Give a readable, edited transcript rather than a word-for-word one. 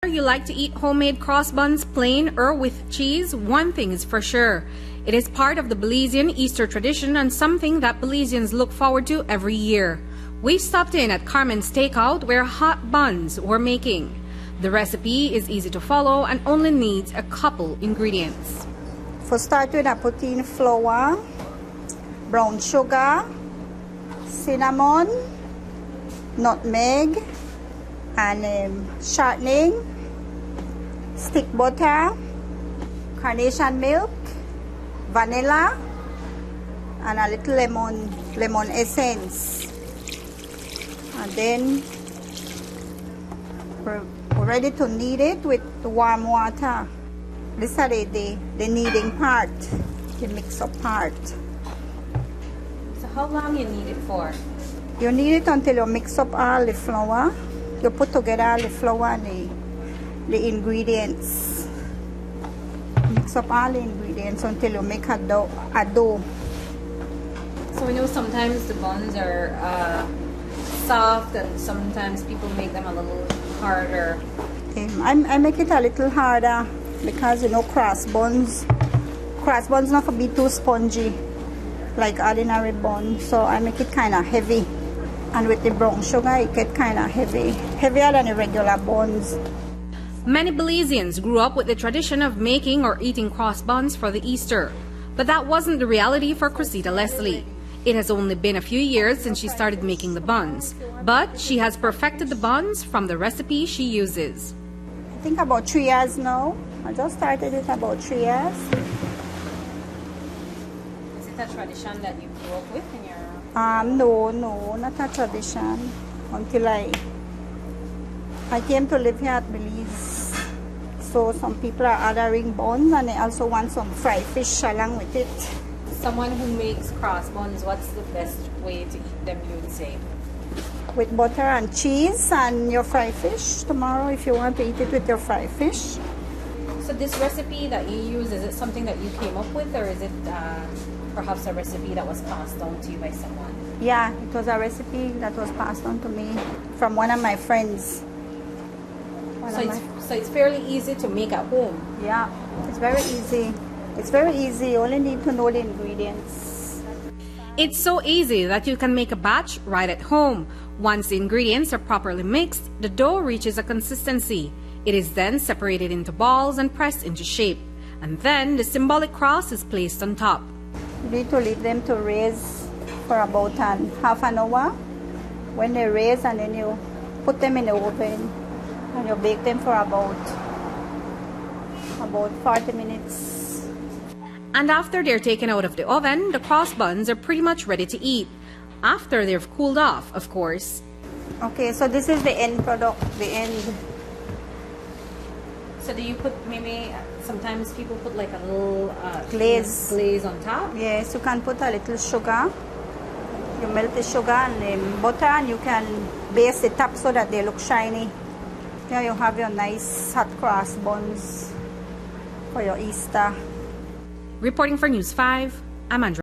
You like to eat homemade cross buns plain or with cheese? One thing is for sure. It is part of the Belizean Easter tradition and something that Belizeans look forward to every year. We stopped in at Carmen's Takeout where hot buns were making. The recipe is easy to follow and only needs a couple ingredients. For starting, I put in flour, brown sugar, cinnamon, nutmeg, and shortening, stick butter, carnation milk, vanilla, and a little lemon essence. And then we're ready to knead it with the warm water. This is the kneading part, the mix-up part. So how long you knead it for? You knead it until you mix up all the flour. You put together all the flour and the ingredients. Mix up all the ingredients until you make a dough. So we know sometimes the buns are soft and sometimes people make them a little harder. I make it a little harder because you know cross buns not to be too spongy like ordinary buns, so I make it kind of heavy. And with the brown sugar, it gets kind of heavy, heavier than the regular buns. Many Belizeans grew up with the tradition of making or eating cross buns for the Easter. But that wasn't the reality for Cressida Leslie. It has only been a few years since she started making the buns. But she has perfected the buns from the recipe she uses. I think about 3 years now. I just started it about 3 years. Is it a tradition that you grew up with in your... No, not a tradition. Until I came to live here at Belize. So some people are ordering buns and they also want some fried fish along with it. Someone who makes cross buns, what's the best way to eat them, you would say? With butter and cheese and your fried fish tomorrow if you want to eat it with your fried fish. So this recipe that you use, is it something that you came up with or is it perhaps a recipe that was passed on to you by someone? Yeah, it was a recipe that was passed on to me from one of my friends. So it's fairly easy to make at home? Yeah, it's very easy. It's very easy. You only need to know the ingredients. It's so easy that you can make a batch right at home. Once the ingredients are properly mixed, the dough reaches a consistency. It is then separated into balls and pressed into shape. And then the symbolic cross is placed on top. You need to leave them to raise for about half an hour. When they raise, and then you put them in the oven and you bake them for about 40 minutes. And after they're taken out of the oven, the cross buns are pretty much ready to eat. After they've cooled off, of course. Okay, so this is the end product, the end. So do you put maybe, sometimes people put like a little glaze on top? Yes, you can put a little sugar. You melt the sugar and the butter and you can baste the top so that they look shiny. Here you have your nice hot cross buns for your Easter. Reporting for News 5, I'm Andrea.